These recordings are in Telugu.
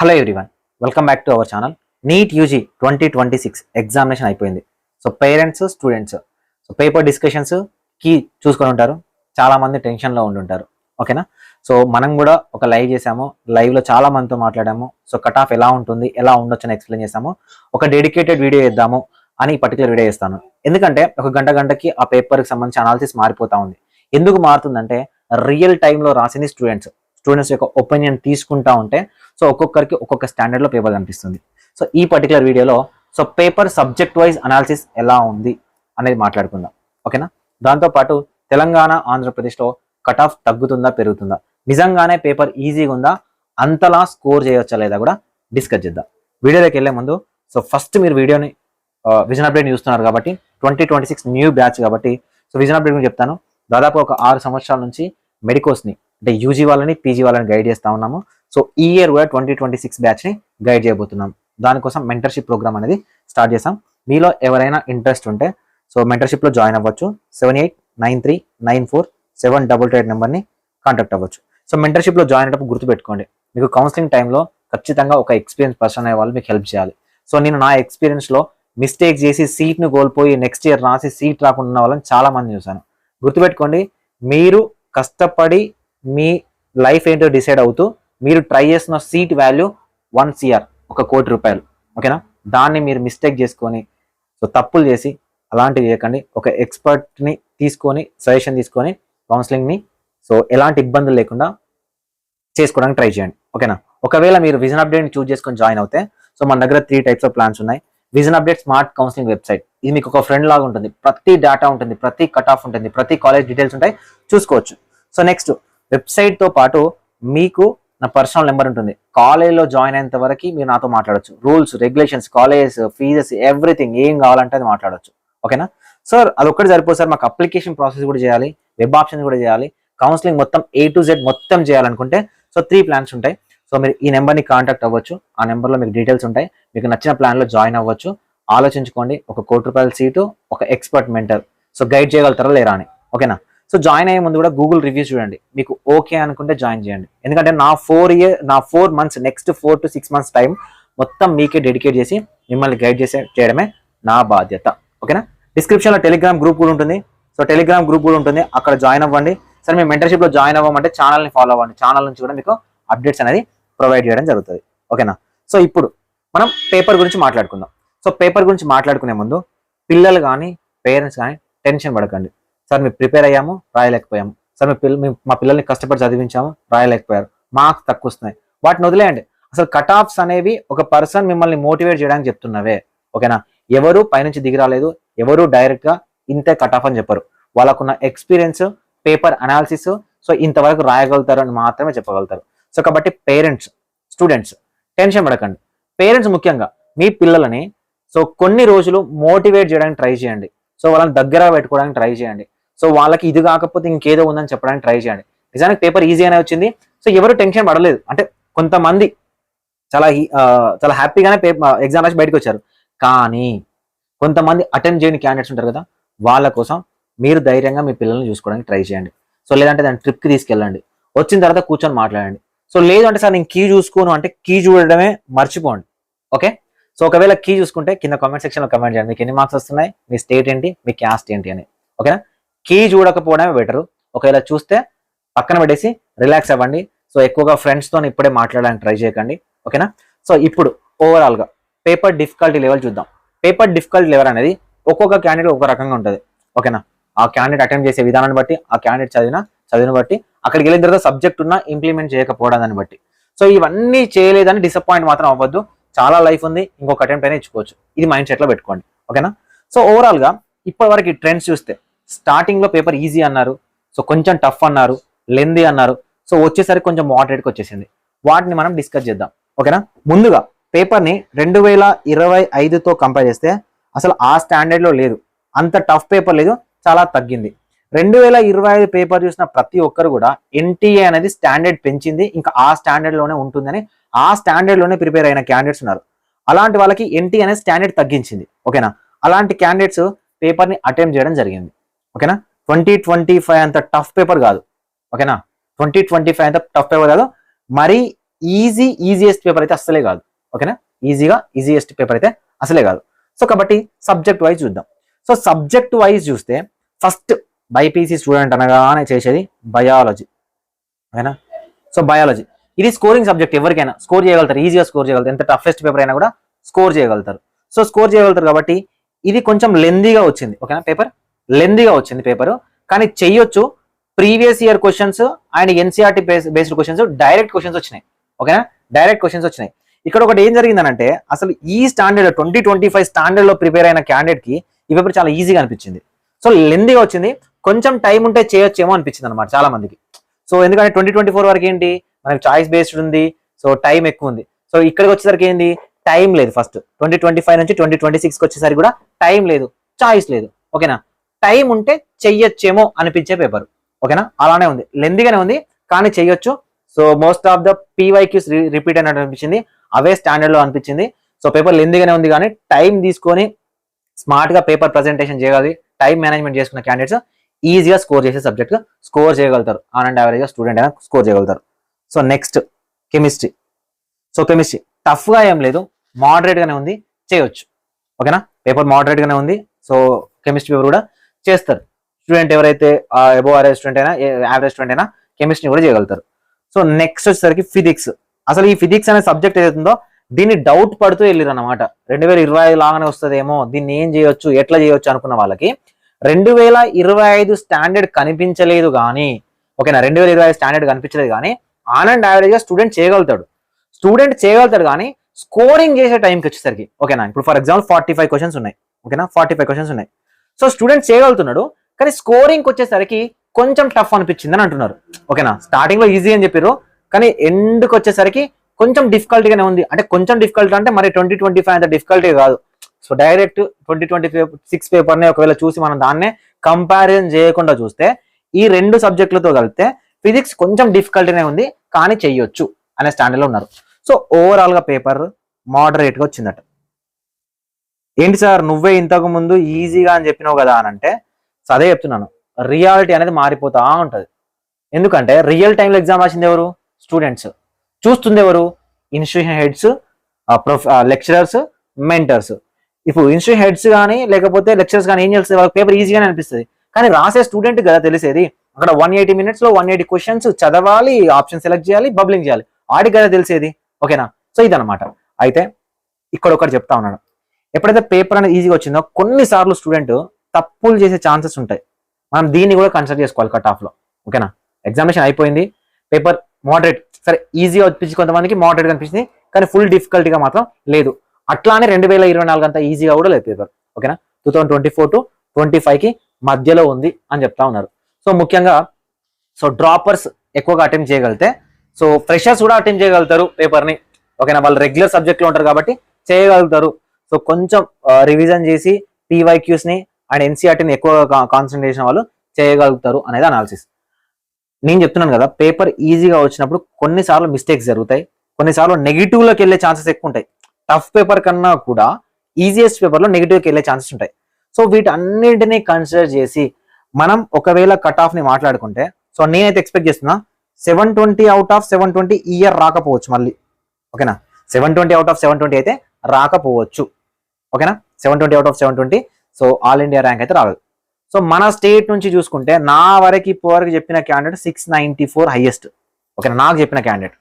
Hello everyone, welcome back to our channel. NEET UG 2026 examination అయిపోయింది. So parents, students paper discussions కి చూసుకొని ఉంటారు. చాలా మంది టెన్షన్లో ఉండుంటారు. ఓకేనా? సో మనం కూడా ఒక లైవ్ చేసాము. లైవ్లో చాలా మందితో మాట్లాడాము. సో కట్ ఆఫ్ ఎలా ఉంటుంది, ఎలా ఉండొచ్చు అని ఎక్స్ప్లెయిన్ చేసాము. ఒక డెడికేటెడ్ వీడియో చేద్దాము అని పర్టికులర్ వీడియో చేస్తాను. ఎందుకంటే ఒక గంటకి ఆ పేపర్కి సంబంధించి అనాలిసిస్ మారిపోతా ఉంది. ఎందుకు మారుతుందంటే రియల్ టైంలో రాసింది స్టూడెంట్స్ యొక్క ఒపీనియన్ తీసుకుంటా ఉంటే సో ఒక్కొక్కరికి ఒక్కొక్క స్టాండర్డ్లో పేపర్ కనిపిస్తుంది. సో ఈ పర్టికులర్ వీడియోలో so paper subject wise analysis ఎలా ఉంది అనేది మాట్లాడుకుందాం. ఓకేనా? దాంతోపాటు తెలంగాణ, ఆంధ్రప్రదేశ్లో కట్ ఆఫ్ తగ్గుతుందా, పెరుగుతుందా, నిజంగానే పేపర్ ఈజీగా ఉందా, అంతలా స్కోర్ చేయవచ్చా లేదా కూడా డిస్కస్ చేద్దాం. వీడియోలోకి వెళ్ళే ముందు సో ఫస్ట్ మీరు వీడియోని విజన్ అప్డేట్ చూస్తున్నారు కాబట్టి 2026 న్యూ బ్యాచ్ కాబట్టి సో విజన్ అప్డేట్ గురించి చెప్తాను. దాదాపు ఒక 6 సంవత్సరాల నుంచి మెడికోస్ని అంటే యూజీ వాళ్ళని, పీజీ వాళ్ళని గైడ్ చేస్తూ ఉన్నాము. సో ఈ ఇయర్ కూడా 2026 బ్యాచ్ని గైడ్ చేయబోతున్నాం. దానికోసం మెంటర్షిప్ ప్రోగ్రామ్ అనేది స్టార్ట్ చేసాం. మీలో ఎవరైనా ఇంట్రెస్ట్ ఉంటే సో మెంటర్షిప్లో జాయిన్ అవ్వచ్చు. 7893947888 నెంబర్ని కాంటాక్ట్ అవ్వచ్చు. సో మెంటర్షిప్లో జాయిన్ అయ్యేటప్పుడు గుర్తుపెట్టుకోండి, మీకు కౌన్సిలింగ్ టైంలో ఖచ్చితంగా ఒక ఎక్స్పీరియన్స్ పర్సన్ అనే వాళ్ళు మీకు హెల్ప్ చేయాలి. సో నేను నా ఎక్స్పీరియన్స్లో మిస్టేక్ చేసి సీట్ను కోల్పోయి నెక్స్ట్ ఇయర్ రాసి సీట్ రాకుండా ఉన్న వాళ్ళని చాలా మంది చూశాను. గుర్తుపెట్టుకోండి, మీరు కష్టపడి మీ లైఫ్ ఏంటో డిసైడ్ అవుతూ మీరు ట్రై చేస్తున్న సీట్ వాల్యూ 1 CR, 1 కోటి రూపాయలు. ఓకేనా? దాన్ని మీరు మిస్టేక్ చేసుకొని సో తప్పులు చేసి అలాంటివి చేయకండి. ఒక ఎక్స్పర్ట్ని తీసుకొని సజెషన్ తీసుకొని కౌన్సిలింగ్ని సో ఎలాంటి ఇబ్బందులు లేకుండా చేసుకోవడానికి ట్రై చేయండి. ఓకేనా? ఒకవేళ మీరు విజన్ అప్డేట్ని చూస్ చేసుకొని జాయిన్ అవుతే సో మన దగ్గర 3 టైప్స్ ఆఫ్ ప్లాన్స్ ఉన్నాయి. Vision update smart counselling website, ఇది మీకు ఒక ఫ్రెండ్ లాగా ఉంటుంది. ప్రతి డేటా ఉంటుంది, ప్రతి కట్ ఆఫ్ ఉంటుంది, ప్రతి కాలేజ్ డీటెయిల్స్ ఉంటాయి, చూసుకోవచ్చు. సో నెక్స్ట్ వెబ్సైట్తో పాటు మీకు నా పర్సనల్ నెంబర్ ఉంటుంది. కాలేజ్లో జాయిన్ అయినంత వరకు మీరు నాతో మాట్లాడచ్చు. Rules, regulations, college fees, everything ఏం కావాలంటే అది మాట్లాడచ్చు. ఓకేనా? సార్ అదొక్కటి సరిపోదు సార్, మాకు అప్లికేషన్ ప్రాసెస్ కూడా చేయాలి, వెబ్ ఆప్షన్స్ కూడా చేయాలి, కౌన్సిలింగ్ మొత్తం A to Z మొత్తం చేయాలనుకుంటే సో 3 ప్లాన్స్ ఉంటాయి. సో మీరు ఈ నెంబర్ని కాంటాక్ట్ అవ్వచ్చు. ఆ నెంబర్లో మీకు డీటెయిల్స్ ఉంటాయి. మీకు నచ్చిన ప్లాన్లో జాయిన్ అవ్వచ్చు. ఆలోచించుకోండి, 1 కోటి రూపాయల సీటు, ఒక ఎక్స్పర్ట్ మెంటర్ సో గైడ్ చేయగలుగుతారా లేరా అని. ఓకేనా? సో జాయిన్ అయ్యే ముందు కూడా గూగుల్ రివ్యూస్ చూడండి. మీకు ఓకే అనుకుంటే జాయిన్ చేయండి. ఎందుకంటే నా 4 months, next 4 to 6 months time మొత్తం మీకే డెడికేట్ చేసి మిమ్మల్ని గైడ్ చేయడమే నా బాధ్యత. ఓకేనా? డిస్క్రిప్షన్లో టెలిగ్రామ్ గ్రూప్ కూడా ఉంటుంది. సో టెలిగ్రామ్ గ్రూప్ కూడా ఉంటుంది, అక్కడ జాయిన్ అవ్వండి. సరే మీ మెంటర్షిప్లో జాయిన్ అవ్వమంటే ఛానల్ని ఫాలో అవ్వండి. ఛానల్ నుంచి కూడా మీకు అప్డేట్స్ అనేది ప్రొవైడ్ చేయడం జరుగుతుంది. ఓకేనా? సో ఇప్పుడు మనం పేపర్ గురించి మాట్లాడుకుందాం. సో పేపర్ గురించి మాట్లాడుకునే ముందు పిల్లలు కానీ పేరెంట్స్ కానీ టెన్షన్ పడకండి. సార్ మేము ప్రిపేర్ అయ్యాము, రాయలేకపోయాము. సార్ మా పిల్లల్ని కష్టపడి చదివించాము, రాయలేకపోయారు, మార్క్స్ తక్కువ వస్తున్నాయి, వాటిని వదిలేయండి. అసలు కట్ ఆఫ్స్ అనేవి ఒక పర్సన్ మిమ్మల్ని మోటివేట్ చేయడానికి చెప్తున్నవే. ఓకేనా? ఎవరు పైనుంచి దిగి రాలేదు, ఎవరు డైరెక్ట్గా ఇంతే కట్ ఆఫ్ అని చెప్పరు. వాళ్ళకున్న ఎక్స్పీరియన్స్, పేపర్ అనాలిసిస్ సో ఇంతవరకు రాయగలుగుతారు అని మాత్రమే చెప్పగలుగుతారు. సో కాబట్టి పేరెంట్స్, స్టూడెంట్స్ టెన్షన్ పడకండి. పేరెంట్స్ ముఖ్యంగా మీ పిల్లలని సో కొన్ని రోజులు మోటివేట్ చేయడానికి ట్రై చేయండి. సో వాళ్ళని దగ్గర పెట్టుకోవడానికి ట్రై చేయండి. సో వాళ్ళకి ఇది కాకపోతే ఇంకేదో ఉందని చెప్పడానికి ట్రై చేయండి. నిజానికి పేపర్ ఈజీ అనే వచ్చింది. సో ఎవరు టెన్షన్ పడలేదు. అంటే కొంతమంది చాలా హ్యాపీగానే ఎగ్జామ్ రాసి బయటకు వచ్చారు. కానీ కొంతమంది అటెండ్ చేయని క్యాండిడేట్స్ ఉంటారు కదా, వాళ్ళ కోసం మీరు ధైర్యంగా మీ పిల్లల్ని చూసుకోవడానికి ట్రై చేయండి. సో లేదంటే దాన్ని ట్రిప్కి తీసుకెళ్ళండి, వచ్చిన తర్వాత కూర్చొని మాట్లాడండి. సో లేదు అంటే సార్ నేను కీ చూసుకోను అంటే కీ చూడడమే మర్చిపోండి. ఓకే? సో ఒకవేళ కీ చూసుకుంటే కింద కామెంట్ సెక్షన్లో కమెంట్ చేయండి, మీకు ఎన్ని మార్క్స్ వస్తున్నాయి, మీ స్టేట్ ఏంటి, మీ క్యాస్ట్ ఏంటి అని. ఓకేనా? కీ చూడకపోవడమే బెటరు. ఒకవేళ చూస్తే పక్కన పెట్టేసి రిలాక్స్ అవ్వండి. సో ఎక్కువగా ఫ్రెండ్స్తో ఇప్పుడే మాట్లాడడానికి ట్రై చేయకండి. ఓకేనా? సో ఇప్పుడు ఓవరాల్గా పేపర్ డిఫికల్టీ లెవెల్ చూద్దాం. పేపర్ డిఫికల్టీ లెవెల్ అనేది ఒక్కొక్క క్యాండిడేట్ ఒక రకంగా ఉంటుంది. ఓకేనా? ఆ క్యాండిడేట్ అటెంప్ట్ చేసే విధానాన్ని బట్టి, ఆ క్యాండిడేట్ చదివిన బట్టి, అక్కడికి వెళ్ళిన తర్వాత సబ్జెక్ట్ ఉన్నా ఇంప్లిమెంట్ చేయకపోవడాన్ని బట్టి. సో ఇవన్నీ చేయలేదని డిసప్పాయింట్ మాత్రం అవ్వద్దు. చాలా లైఫ్ ఉంది, ఇంకొక అటెంప్ట్ అయినా ఇచ్చుకోవచ్చు. ఇది మైండ్ సెట్లో పెట్టుకోండి. ఓకేనా? సో ఓవరాల్గా ఇప్పటి వరకు ఈ ట్రెండ్స్ చూస్తే స్టార్టింగ్లో పేపర్ ఈజీ అన్నారు, సో కొంచెం టఫ్ అన్నారు, లెందీ అన్నారు, సో వచ్చేసరికి కొంచెం మోడరేట్కి వచ్చేసింది. వాటిని మనం డిస్కస్ చేద్దాం. ఓకేనా? ముందుగా పేపర్ని 2025తో కంపేర్ చేస్తే అసలు ఆ స్టాండర్డ్లో లేదు, అంత టఫ్ పేపర్ లేదు, చాలా తగ్గింది. 2025 పేపర్ చూసిన ప్రతి ఒక్కరు కూడా ఎన్టీఏ అనేది స్టాండర్డ్ పెంచింది, ఇంకా ఆ స్టాండర్డ్లోనే ఉంటుందని ఆ స్టాండర్డ్లోనే ప్రిపేర్ అయిన క్యాండిడేట్స్ ఉన్నారు. అలాంటి వాళ్ళకి ఎన్టీ అనేది స్టాండర్డ్ తగ్గించింది. ఓకేనా? అలాంటి క్యాండిడేట్స్ పేపర్ని అటెంప్ట్ చేయడం జరిగింది. ఓకేనా? 2025 అంత టఫ్ పేపర్ కాదు. ఓకేనా? 2025 అంత టఫ్ పేపర్ కాదు. మరి ఈజియెస్ట్ పేపర్ అయితే అసలే కాదు. ఓకేనా, ఈజియెస్ట్ పేపర్ అయితే అసలే కాదు. సో కాబట్టి సబ్జెక్ట్ వైజ్ చూద్దాం. సో సబ్జెక్ట్ వైజ్ చూస్తే ఫస్ట్ బైపీసీ స్టూడెంట్ అనగానే చేసేది బయాలజీ. ఓకేనా, సో బయాలజీ ఇది స్కోరింగ్ సబ్జెక్ట్, ఎవరికైనా స్కోర్ చేయగలుగుతారు, ఈజీగా స్కోర్ చేయగలుగుతారు. ఎంత టఫెస్ట్ పేపర్ అయినా కూడా స్కోర్ చేయగలుగుతారు. సో స్కోర్ చేయగలుగుతారు కాబట్టి ఇది కొంచెం లెందీగా వచ్చింది. ఓకేనా, పేపర్ లెందీగా వచ్చింది పేపర్, కానీ చెయ్యొచ్చు. Previous year questions and NCERT based questions, direct questions వచ్చినాయి. ఓకేనా, డైరెక్ట్ క్వశ్చన్స్ వచ్చినాయి. ఇక్కడ ఒకటి ఏం జరిగిందనంటే అసలు ఈ స్టాండర్డ్ 2025 స్టాండర్డ్ లో ప్రిపేర్ అయిన క్యాండిడేట్ కి ఈ పేపర్ చాలా ఈజీగా అనిపించింది. సో లెందీగా వచ్చింది, కొంచెం టైం ఉంటే చేయొచ్చేమో అనిపించింది అనమాట చాలా మందికి. సో ఎందుకంటే 2024 వరకు ఏంటి మనకి చాయిస్ బేస్డ్ ఉంది, సో టైం ఎక్కువ ఉంది. సో ఇక్కడికి వచ్చేసరికి ఏంటి టైం లేదు. ఫస్ట్ 2025 నుంచి 2026కి వచ్చేసరికి కూడా టైం లేదు, చాయిస్ లేదు. ఓకేనా, టైం ఉంటే చెయ్యొచ్చేమో అనిపించే పేపర్. ఓకేనా, అలానే ఉంది, లెందీగానే ఉంది కానీ చెయ్యొచ్చు. So most of the PYQs repeat అయినట్టు అనిపించింది, అవే స్టాండర్డ్ లో అనిపించింది. సో పేపర్ లెందీగానే ఉంది కానీ టైం తీసుకొని స్మార్ట్ గా పేపర్ ప్రజెంటేషన్ చేయగలి, టైం మేనేజ్మెంట్ చేసుకున్న క్యాండిడేట్స్ ఈజీగా స్కోర్ చేసే సబ్జెక్ట్ స్కోర్ చేయగలుగుతారు. ఆన్ అండ్ యావరేజ్ గా స్టూడెంట్ అయినా స్కోర్ చేయగలుగుతారు. So next chemistry. So chemistry tough గా ఏం లేదు, మోడరేట్ గానే ఉంది, చేయొచ్చు. ఓకేనా, పేపర్ మోడరేట్ గానే ఉంది. సో కెమిస్ట్రీ పేపర్ కూడా చేస్తారు. స్టూడెంట్ ఎవరైతే అబోవ్ యావరేజ్ స్టూడెంట్ అయినా, యావరేజ్ స్టూడెంట్ అయినా కెమిస్ట్రీ కూడా చేయగలుగుతారు. సో నెక్స్ట్ వచ్చేసరికి ఫిజిక్స్. అసలు ఈ ఫిజిక్స్ అనే సబ్జెక్ట్ ఏదైతుందో దీన్ని డౌట్ పడుతూ వెళ్ళారు అనమాట. 2025 లాగానే వస్తుందేమో, దీన్ని ఏం చేయొచ్చు, ఎట్లా చేయొచ్చు అనుకున్న వాళ్ళకి 2025 స్టాండర్డ్ కనిపించలేదు కానీ, ఓకేనా, 2025 స్టాండర్డ్ కనిపించలేదు కానీ ఆన్ అండ్ యావరేజ్ గా స్టూడెంట్ చేయగలుగుతాడు కానీ స్కోరింగ్ చేసే టైంకి వచ్చేసరికి, ఓకేనా, ఇప్పుడు ఫర్ ఎగ్జాంపుల్ 45 క్వశ్చన్స్ ఉన్నాయి. ఓకేనా, 45 క్వశ్చన్స్ ఉన్నాయి. సో స్టూడెంట్ చేయగలుగుతున్నాడు కానీ స్కోరింగ్ వచ్చేసరికి కొంచెం టఫ్ అనిపించింది అని అంటున్నారు. ఓకేనా, స్టార్టింగ్ లో ఈజీ అని చెప్పారు కానీ ఎండ్కి వచ్చేసరికి కొంచెం డిఫికల్టీగానే ఉంది. అంటే కొంచెం డిఫికల్టీ అంటే మరి 2025 అంత డిఫికల్టీ కాదు. సో డైరెక్ట్ 2026 పేపర్ని ఒకవేళ చూసి మనం దాన్నే కంపారిజన్ చేయకుండా చూస్తే ఈ రెండు సబ్జెక్టులతో కలిపితే ఫిజిక్స్ కొంచెం డిఫికల్టీనే ఉంది కానీ చెయ్యొచ్చు అనే స్టాండర్డ్ లో ఉన్నారు. సో ఓవరాల్ గా పేపర్ మోడరేట్ గా వచ్చిందట. ఏంటి సార్ నువ్వే ఇంతకు ముందు ఈజీగా అని చెప్పినావు కదా అని అంటే, సో అదే చెప్తున్నాను, రియాలిటీ అనేది మారిపోతా ఉంటది. ఎందుకంటే రియల్ టైంలో ఎగ్జామ్ రాసింది ఎవరు? స్టూడెంట్స్. చూస్తుంది ఎవరు? Institution heads, lecturers, mentors. ఇప్పుడు ఇన్స్టిట్యూషన్ హెడ్స్ కానీ లేకపోతే లెక్చరర్స్ కానీ ఏం చేస్తుంది, వాళ్ళకి పేపర్ ఈజీగానే అనిపిస్తుంది కానీ రాసే స్టూడెంట్ కదా తెలిసేది. అక్కడ 180 minutes లో 180 క్వశ్చన్స్ చదవాలి, ఆప్షన్ సెలెక్ట్ చేయాలి, బబ్లింగ్ చేయాలి, ఆడికి కదా తెలిసేది. ఓకేనా, సో ఇదనమాట. అయితే ఇక్కడ ఒకటి చెప్తా ఉన్నాను, ఎప్పుడైతే పేపర్ అనేది ఈజీగా వచ్చిందో కొన్నిసార్లు స్టూడెంట్ తప్పులు చేసే ఛాన్సెస్ ఉంటాయి. మనం దీన్ని కూడా కన్సిడర్ చేసుకోవాలి కట్ ఆఫ్ లో. ఓకేనా, ఎగ్జామినేషన్ అయిపోయింది, పేపర్ మోడరేట్, సరే ఈజీగా అనిపించి కొంతమందికి మోడరేట్ అనిపించింది కానీ ఫుల్ డిఫికల్టీగా మాత్రం లేదు. అట్లానే 2024 అంతా ఈజీగా కూడా లేదు పేపర్. ఓకేనా, 2024 to 25కి మధ్యలో ఉంది అని చెప్తా ఉన్నారు. సో ముఖ్యంగా సో డ్రాపర్స్ ఎక్కువగా అటెంప్ట్ చేయగలిగితే, సో ఫ్రెషర్స్ కూడా అటెంప్ట్ చేయగలుగుతారు పేపర్ని. ఓకేనా, వాళ్ళు రెగ్యులర్ సబ్జెక్ట్లో ఉంటారు కాబట్టి చేయగలుగుతారు. సో కొంచెం రివిజన్ చేసి పీవైక్యూస్ ని అండ్ ఎన్సీఆర్టీని ఎక్కువగా కాన్సన్ట్రేషన్ వాళ్ళు చేయగలుగుతారు అనేది అనాలిసిస్. నేను చెప్తున్నాను కదా, పేపర్ ఈజీగా వచ్చినప్పుడు కొన్నిసార్లు మిస్టేక్స్ జరుగుతాయి, కొన్నిసార్లు నెగిటివ్లోకి వెళ్ళే ఛాన్సెస్ ఎక్కువ ఉంటాయి. టఫ్ పేపర్ కన్నా కూడా ఈజియెస్ట్ పేపర్లో నెగిటివ్కి వెళ్ళే ఛాన్సెస్ ఉంటాయి. సో వీటన్నింటినీ కన్సిడర్ చేసి మనం ఒకవేళ కట్ ఆఫ్ ని మాట్లాడుకుంటే, సో నేనైతే ఎక్స్పెక్ట్ చేస్తున్నా 720 out of 720 ఇయర్ రాకపోవచ్చు మళ్ళీ. ఓకేనా, 720 out of 720 అయితే రాకపోవచ్చు. ఓకేనా, 720 out of 720. So all India rank అయితే రాలేదు. సో మన స్టేట్ నుంచి చూసుకుంటే నా వరకు ఇప్పటివరకు చెప్పిన క్యాండిడేట్ 694 హైయెస్ట్. ఓకేనా, నాకు చెప్పిన క్యాండిడేట్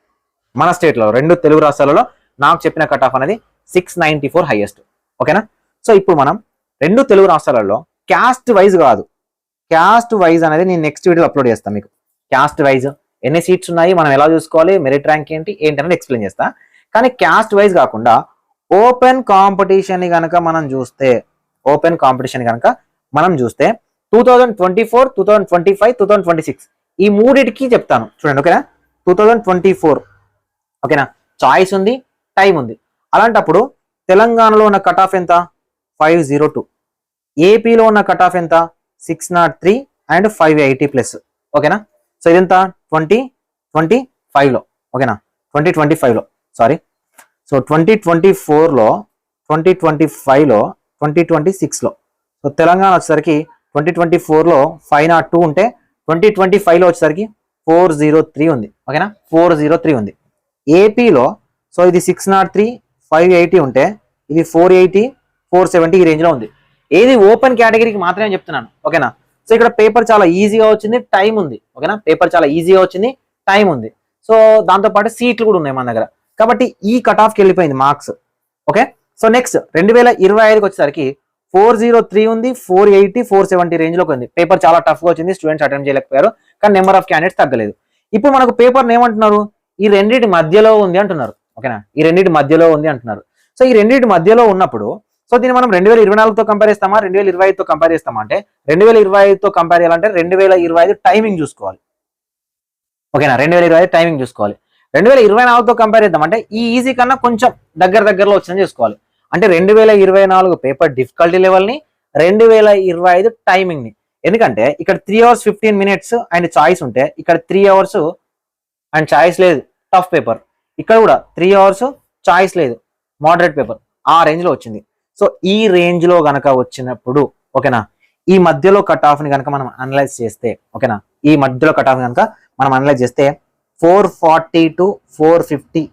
మన స్టేట్లో 2 తెలుగు రాష్ట్రాలలో నాకు చెప్పిన కట్ ఆఫ్ అనేది 694 హైయెస్ట్. ఓకేనా, సో ఇప్పుడు మనం 2 తెలుగు రాష్ట్రాలలో క్యాస్ట్ వైజ్ కాదు, క్యాస్ట్ వైజ్ అనేది నేను నెక్స్ట్ వీడియో అప్లోడ్ చేస్తాను మీకు. క్యాస్ట్ వైజ్ ఎన్ని సీట్స్ ఉన్నాయి, మనం ఎలా చూసుకోవాలి, మెరిట్ ర్యాంక్ ఏంటి అనేది ఎక్స్ప్లెయిన్ చేస్తా. కానీ క్యాస్ట్ వైజ్ కాకుండా ఓపెన్ కాంపిటీషన్ కనుక మనం చూస్తే, 2024, 2025, 2026 ఈ మూడిటికి చెప్తాను చూడండి. ఓకేనా, 2024 ఓకేనా, చాయిస్ ఉంది, టైం ఉంది. అలాంటప్పుడు తెలంగాణలో ఉన్న కట్ ఆఫ్ ఎంత? 502. ఏపీలో ఉన్న కట్ ఆఫ్ ఎంత? 603 అండ్ 580+. ఓకేనా, సో ఇదంతా 2025లో. ఓకేనా, 2025లో సారీ. సో 2024లో, 2025లో, 2026లో. సో తెలంగాణ వచ్చేసరికి 2024లో 502 ఉంటే 2025లో వచ్చేసరికి 403 ఉంది. ఓకేనా, 403 ఉంది. ఏపీలో సో ఇది 603 580 ఉంటే ఇది 480 470 ఈ రేంజ్ లో ఉంది. ఏది ఓపెన్ కేటగిరీకి మాత్రమే చెప్తున్నాను, ఓకేనా. సో ఇక్కడ పేపర్ చాలా ఈజీగా వచ్చింది, టైం ఉంది, ఓకేనా. పేపర్ చాలా ఈజీగా వచ్చింది, టైం ఉంది. సో దాంతో పాటు సీట్లు కూడా ఉన్నాయి మన దగ్గర, కాబట్టి ఈ కట్ ఆఫ్కి వెళ్ళిపోయింది మార్క్స్. ఓకే, సో నెక్స్ట్ 2025కి వచ్చేసరికి 403 ఉంది, 480 470 రేంజ్ లోకి ఉంది. పేపర్ చాలా టఫ్ గా వచ్చింది, స్టూడెంట్స్ అటెంప్ట్ చేయలేకపోయారు, కానీ నెంబర్ ఆఫ్ క్యాండిడేట్స్ తగ్గలేదు. ఇప్పుడు మనకు పేపర్ ఏమంటున్నారు, ఈ రెండింటి మధ్యలో ఉంది అంటున్నారు, ఓకేనా. ఈ రెండింటి మధ్యలో ఉంది అంటున్నారు. సో ఈ రెండింటి మధ్యలో ఉన్నప్పుడు సో దీన్ని మనం 2024తో కంపేర్ చేస్తామా 2025తో కంపేర్ చేస్తామా అంటే 2025తో కంపేర్ చేయాలంటే 2025 టైమింగ్ చూసుకోవాలి, ఓకేనా. 2025 టైమింగ్ చూసుకోవాలి. 2024తో కంపేర్ చేద్దాం అంటే ఈ ఈజీ కన్నా కొంచెం దగ్గరలో వచ్చిందని చూసుకోవాలి. అంటే 2024 పేపర్ డిఫికల్టీ లెవెల్ని 2025 టైమింగ్ ని. ఎందుకంటే ఇక్కడ 3 hours 15 minutes అండ్ చాయిస్ ఉంటే ఇక్కడ 3 hours అండ్ చాయిస్ లేదు, టఫ్ పేపర్. ఇక్కడ కూడా 3 hours చాయిస్ లేదు, మోడరేట్ పేపర్. ఆ రేంజ్ లో వచ్చింది. సో ఈ రేంజ్ లో గనక వచ్చినప్పుడు, ఓకేనా, ఈ మధ్యలో కట్ ఆఫ్ ని కనుక మనం అనలైజ్ చేస్తే, ఓకేనా, ఈ మధ్యలో కట్ ఆఫ్ కనుక మనం అనలైజ్ చేస్తే 440 to 450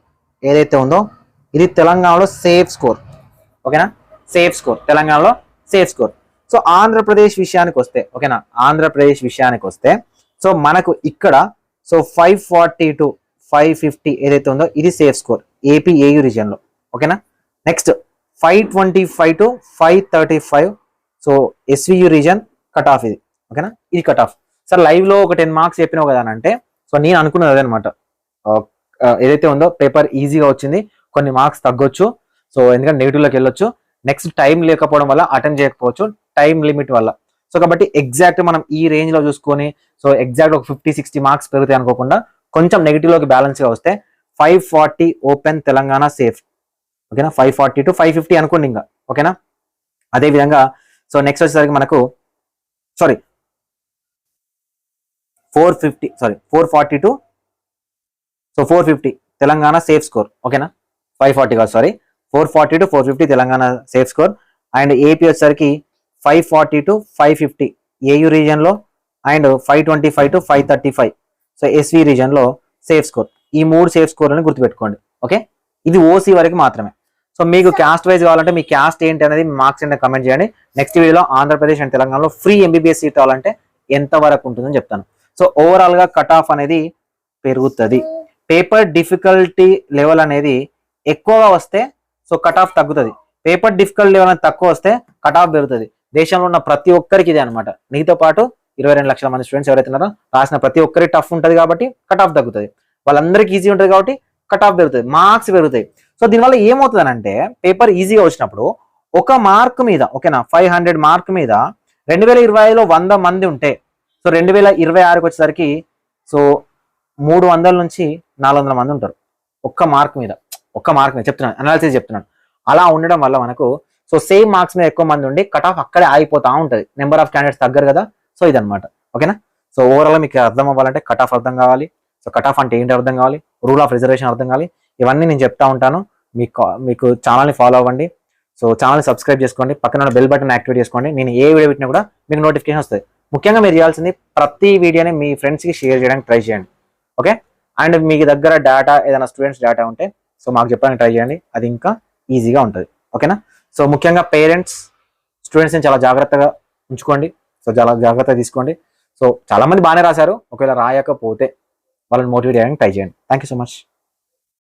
ఏదైతే ఉందో ఇది తెలంగాణలో సేఫ్ స్కోర్, ఓకేనా. సేఫ్ స్కోర్, తెలంగాణలో సేఫ్ స్కోర్. సో ఆంధ్రప్రదేశ్ విషయానికి వస్తే, ఓకేనా, ఆంధ్రప్రదేశ్ విషయానికి వస్తే సో మనకు ఇక్కడ సో 540 to 550 ఏదైతే ఉందో ఇది safe score AP AU region లో, ఓకేనా. Next 525 to 535 so SVU reason cut off ఇది, ఓకేనా. ఇది కట్ ఆఫ్. సార్ లైవ్ లో ఒక 10 marks చెప్పినావు కదా అంటే సో నేను అనుకున్నది అదనమాట. ఏదైతే ఉందో పేపర్ ఈజీగా వచ్చింది, కొన్ని మార్క్స్ తగ్గొచ్చు. సో ఎందుకంటే నెగిటివ్లోకి వెళ్ళొచ్చు. నెక్స్ట్ టైం లేకపోవడం వల్ల అటెండ్ చేయకపోవచ్చు, టైం లిమిట్ వల్ల. సో కాబట్టి ఎగ్జాక్ట్ మనం ఈ రేంజ్ లో చూసుకొని సో ఎగ్జాక్ట్ ఒక 50-60 మార్క్స్ పెరుగుతాయి అనుకోకుండా కొంచెం నెగిటివ్ లోకి బ్యాలెన్స్ గా వస్తే 540 ఓపెన్ తెలంగాణ సేఫ్, ఓకేనా. 540 to 550 అనుకోండి ఇంకా, ఓకేనా. అదే విధంగా సో నెక్స్ట్ వచ్చేసరికి మనకు 440 to so 450 Telangana safe score, ఓకేనా. 540 కాదు, 440 to 450 Telangana safe score. And AP వచ్చేసరికి 540 to 550 ఏయూ రీజన్ లో and 525 to 535 so SV region లో సేఫ్ స్కోర్. ఈ 3 సేఫ్ స్కోర్లను గుర్తుపెట్టుకోండి, ఓకే. ఇది ఓసీ వరకు మాత్రమే. సో మీకు క్యాస్ట్ వైజ్ కావాలంటే మీ క్యాస్ట్ ఏంటి అనేది మార్క్స్ ఏంటో కమెంట్ చేయండి. నెక్స్ట్ వీడియోలో ఆంధ్రప్రదేశ్ అండ్ తెలంగాణలో ఫ్రీ ఎంబీబీఎస్ సీట్ కావాలంటే ఎంత వరకు ఉంటుందని చెప్తాను. సో ఓవరాల్ గా కట్ ఆఫ్ అనేది పెరుగుతుంది. పేపర్ డిఫికల్టీ లెవెల్ అనేది ఎక్కువగా వస్తే సో కట్ ఆఫ్ తగ్గుతుంది. పేపర్ డిఫికల్టీ లెవెల్ అనేది తక్కువ వస్తే కట్ ఆఫ్ పెరుగుతుంది. దేశంలో ఉన్న ప్రతి ఒక్కరికి ఇదే అనమాట. నీతో పాటు 22 లక్షల మంది స్టూడెంట్స్ ఎవరైతే ఉన్నారో రాసిన ప్రతి ఒక్కరి టఫ్ ఉంటుంది కాబట్టి కట్ ఆఫ్ తగ్గుతుంది. వాళ్ళందరికీ ఈజీ ఉంటుంది కాబట్టి కట్ ఆఫ్ పెరుగుతుంది, మార్క్స్ పెరుగుతాయి. సో దీనివల్ల ఏమవుతుంది అంటే పేపర్ ఈజీగా వచ్చినప్పుడు ఒక మార్క్ మీద, ఓకేనా, 500 మార్క్ మీద 2025లో 100 మంది ఉంటే సో 2026కి వచ్చేసరికి సో 300 నుంచి 400 మంది ఉంటారు ఒక్క మార్క్ మీద చెప్తున్నాను, అనాలిసిస్ చెప్తున్నాను. అలా ఉండడం వల్ల మనకు సో సేమ్ మార్క్స్ మీద ఎక్కువ మంది ఉండి కట్ ఆఫ్ అక్కడే ఆగిపోతా ఉంటుంది, నెంబర్ ఆఫ్ క్యాండిడేట్స్ తగ్గరు కదా. సో ఇదనమాట, ఓకేనా. సో ఓవరాల్ మీకు అర్థం అవ్వాలంటే కట్ ఆఫ్ అర్థం కావాలి. సో కట్ ఆఫ్ అంటే ఏంటి అర్థం కావాలి, రూల్ ఆఫ్ రిజర్వేషన్ అర్థం కావాలి. ఇవన్నీ నేను చెప్తా ఉంటాను. మీకు ఛానల్ని ఫాలో అవ్వండి. సో ఛానల్ని సబ్స్క్రైబ్ చేసుకోండి, పక్కన ఉన్న బెల్ బటన్ యాక్టివేట్ చేసుకోండి. నేను ఏ వీడియో పెట్టినా కూడా మీకు నోటిఫికేషన్ వస్తుంది. ముఖ్యంగా మీరు చేయాల్సింది ప్రతి వీడియోని మీ ఫ్రెండ్స్కి షేర్ చేయడానికి ట్రై చేయండి, ఓకే. అండ్ మీకు దగ్గర డేటా ఏదైనా స్టూడెంట్స్ డేటా ఉంటే సో మాకు చెప్పడానికి ట్రై చేయండి, అది ఇంకా ఈజీగా ఉంటుంది, ఓకేనా. సో ముఖ్యంగా పేరెంట్స్ స్టూడెంట్స్ని చాలా జాగ్రత్తగా ఉంచుకోండి. సో చాలా జాగ్రత్తగా తీసుకోండి. సో చాలా మంది బాగానే రాశారు, ఒకవేళ రాయకపోతే వాళ్ళని మోటివేట్ చేయడానికి ట్రై చేయండి. Thank you so much.